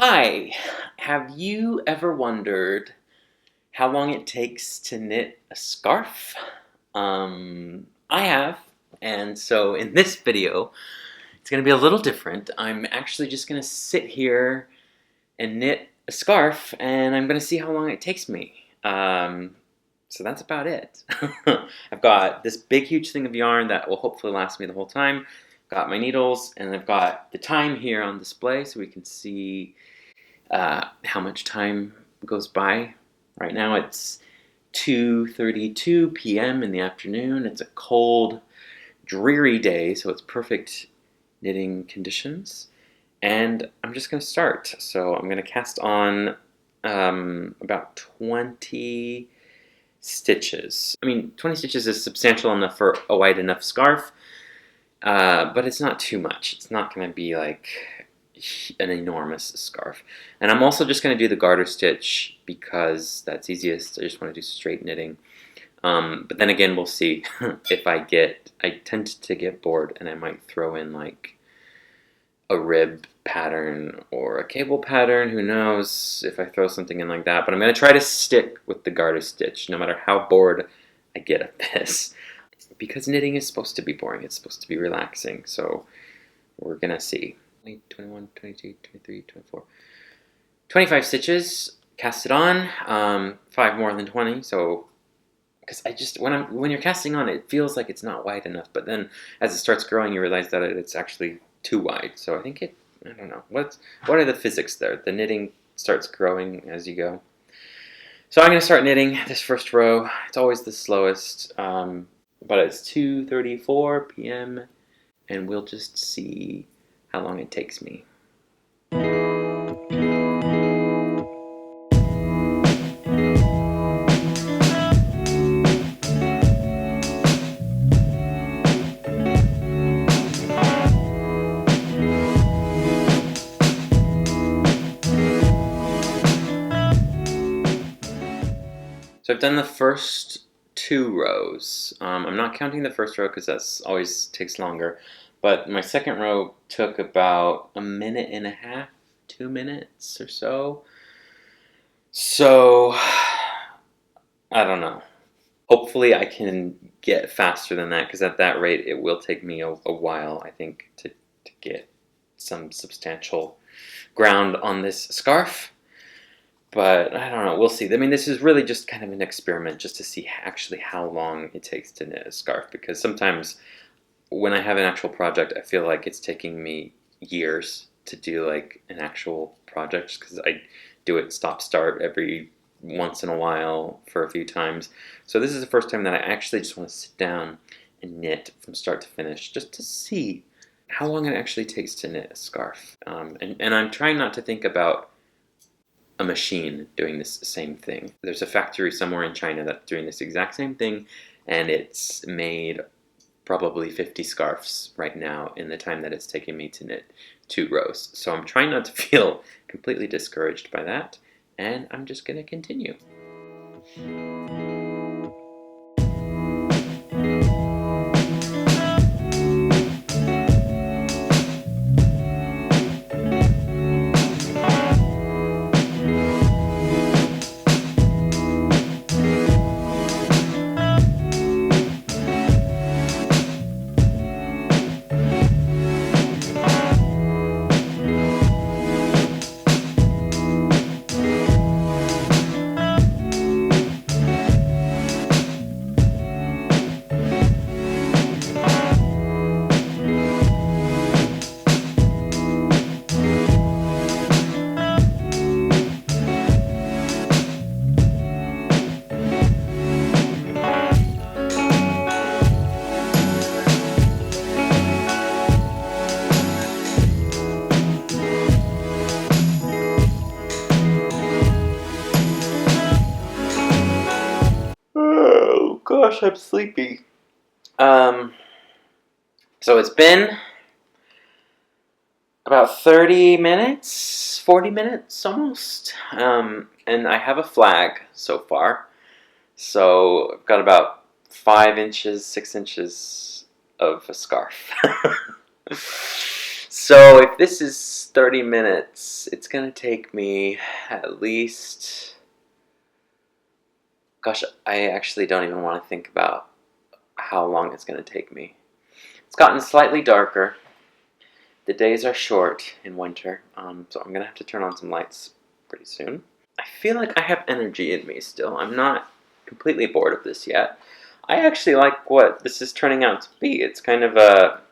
Hi, have you ever wondered how long it takes to knit a scarf? I have, and so in this video, it's going to be a little different. I'm actually just going to sit here and knit a scarf, and I'm going to see how long it takes me. So that's about it. I've got this big, huge thing of yarn that will hopefully last me the whole time. Got my needles, and I've got the time here on display so we can see how much time goes by. Right now it's 2:32 p.m. in the afternoon. It's a cold, dreary day, so it's perfect knitting conditions. And I'm just going to start. So I'm going to cast on about 20 stitches. I mean, 20 stitches is substantial enough for a wide enough scarf, but it's not too much. It's not going to be like an enormous scarf. And I'm also just going to do the garter stitch because that's easiest. I just want to do straight knitting. But then again, we'll see if I tend to get bored and I might throw in like a rib pattern or a cable pattern. Who knows if I throw something in like that. But I'm going to try to stick with the garter stitch no matter how bored I get of this. Because knitting is supposed to be boring. It's supposed to be relaxing. So we're going to see. 21, 22, 23, 24, 25 stitches, cast it on, 5 more than 20, so, because when you're casting on, it feels like it's not wide enough, but then as it starts growing, you realize that it's actually too wide, so I think I don't know, what are the physics there? The knitting starts growing as you go. So I'm going to start knitting this first row. It's always the slowest, but it's 2:34 p.m., and we'll just see how long it takes me. So I've done the first 2 rows. I'm not counting the first row because that always takes longer, but my second row took about a minute and a half, 2 minutes or so. So I don't know. Hopefully I can get faster than that because at that rate it will take me a while, I think, to get some substantial ground on this scarf. But I don't know, we'll see. I mean, this is really just kind of an experiment just to see actually how long it takes to knit a scarf, because sometimes when I have an actual project, I feel like it's taking me years to do like an actual project because I do it stop-start every once in a while for a few times. So this is the first time that I actually just want to sit down and knit from start to finish just to see how long it actually takes to knit a scarf. And I'm trying not to think about a machine doing this same thing. There's a factory somewhere in China that's doing this exact same thing, and it's made probably 50 scarves right now in the time that it's taken me to knit 2 rows. So I'm trying not to feel completely discouraged by that, and I'm just going to continue. Oh gosh, I'm sleepy. So it's been about 30 minutes, 40 minutes almost, and I have a flag so far. So I've got about 5 inches, 6 inches of a scarf. So if this is 30 minutes, it's gonna take me at least, gosh, I actually don't even want to think about how long it's gonna take me. It's gotten slightly darker. The days are short in winter, so I'm gonna have to turn on some lights pretty soon. I feel like I have energy in me still. I'm not completely bored of this yet. I actually like what this is turning out to be. It's kind of a,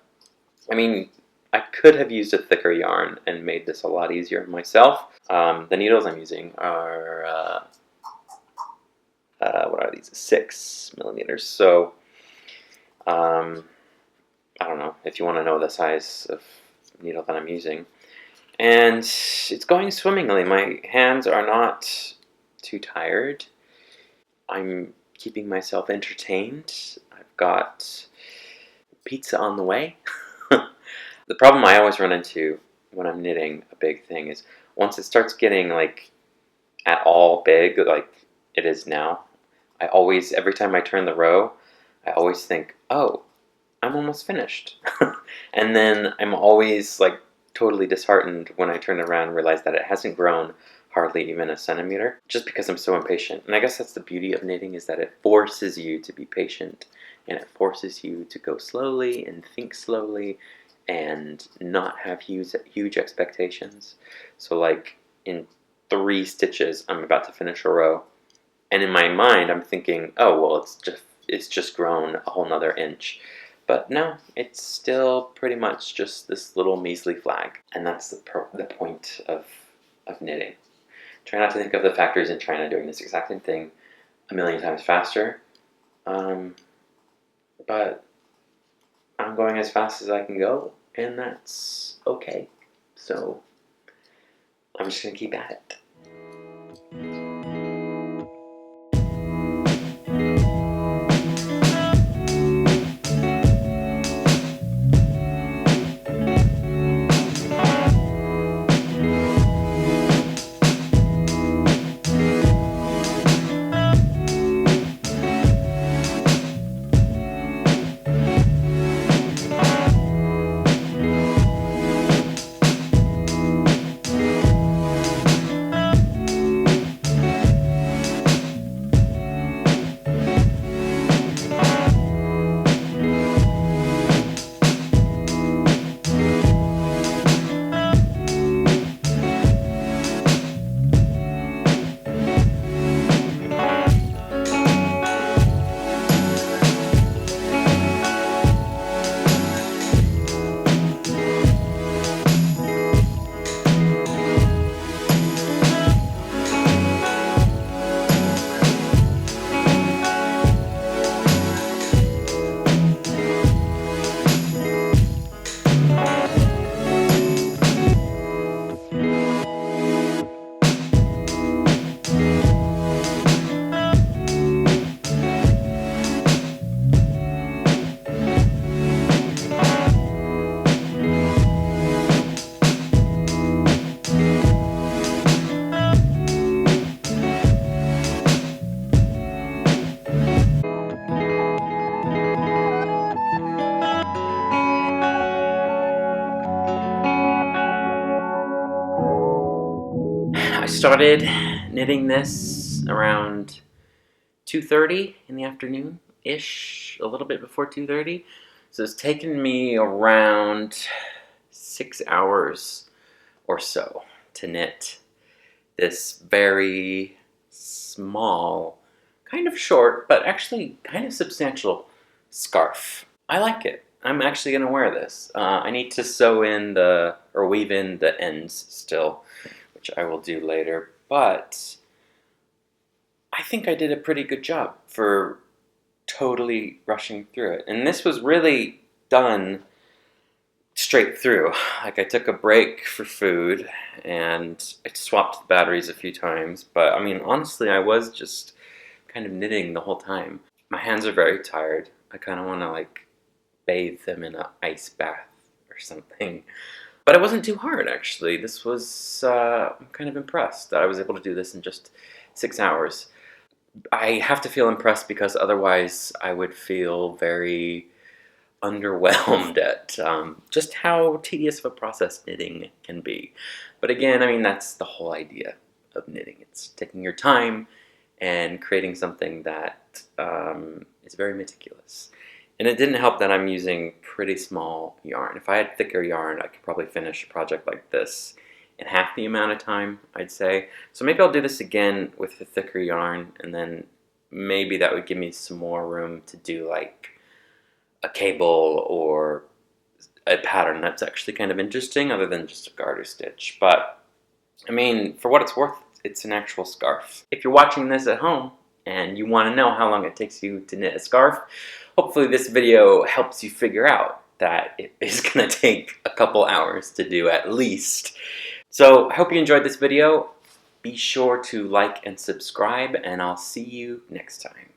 I mean, I could have used a thicker yarn and made this a lot easier myself. The needles I'm using are, what are these, 6 millimeters. So, I don't know if you want to know the size of needle that I'm using. And it's going swimmingly. My hands are not too tired. I'm keeping myself entertained. I've got pizza on the way. The problem I always run into when I'm knitting, a big thing, is once it starts getting like at all big, like it is now, I always, every time I turn the row, I always think, oh, I'm almost finished. And then I'm always like totally disheartened when I turn around and realize that it hasn't grown hardly even a centimeter, just because I'm so impatient. And I guess that's the beauty of knitting, is that it forces you to be patient, and it forces you to go slowly and think slowly and not have huge expectations. So like in 3 stitches, I'm about to finish a row, and in my mind I'm thinking, oh well, it's just grown a whole nother inch. But no, it's still pretty much just this little measly flag. And that's the point of knitting. Try not to think of the factories in China doing this exact same thing a million times faster. But I'm going as fast as I can go, and that's okay. So I'm just going to keep at it. I started knitting this around 2:30 in the afternoon-ish, a little bit before 2:30. So it's taken me around 6 hours or so to knit this very small, kind of short, but actually kind of substantial scarf. I like it. I'm actually going to wear this. I need to sew in or weave in the ends still, which I will do later, but I think I did a pretty good job for totally rushing through it. And this was really done straight through. Like, I took a break for food and I swapped the batteries a few times, but I mean, honestly, I was just kind of knitting the whole time. My hands are very tired. I kind of want to like bathe them in an ice bath or something. But it wasn't too hard, actually. This was, I'm kind of impressed that I was able to do this in just 6 hours. I have to feel impressed because otherwise I would feel very underwhelmed at just how tedious of a process knitting can be. But again, I mean, that's the whole idea of knitting. It's taking your time and creating something that is very meticulous. And it didn't help that I'm using pretty small yarn. If I had thicker yarn, I could probably finish a project like this in half the amount of time, I'd say. So maybe I'll do this again with the thicker yarn, and then maybe that would give me some more room to do like a cable or a pattern that's actually kind of interesting other than just a garter stitch. But I mean, for what it's worth, it's an actual scarf. If you're watching this at home and you want to know how long it takes you to knit a scarf, hopefully this video helps you figure out that it is going to take a couple hours to do at least. So I hope you enjoyed this video. Be sure to like and subscribe, and I'll see you next time.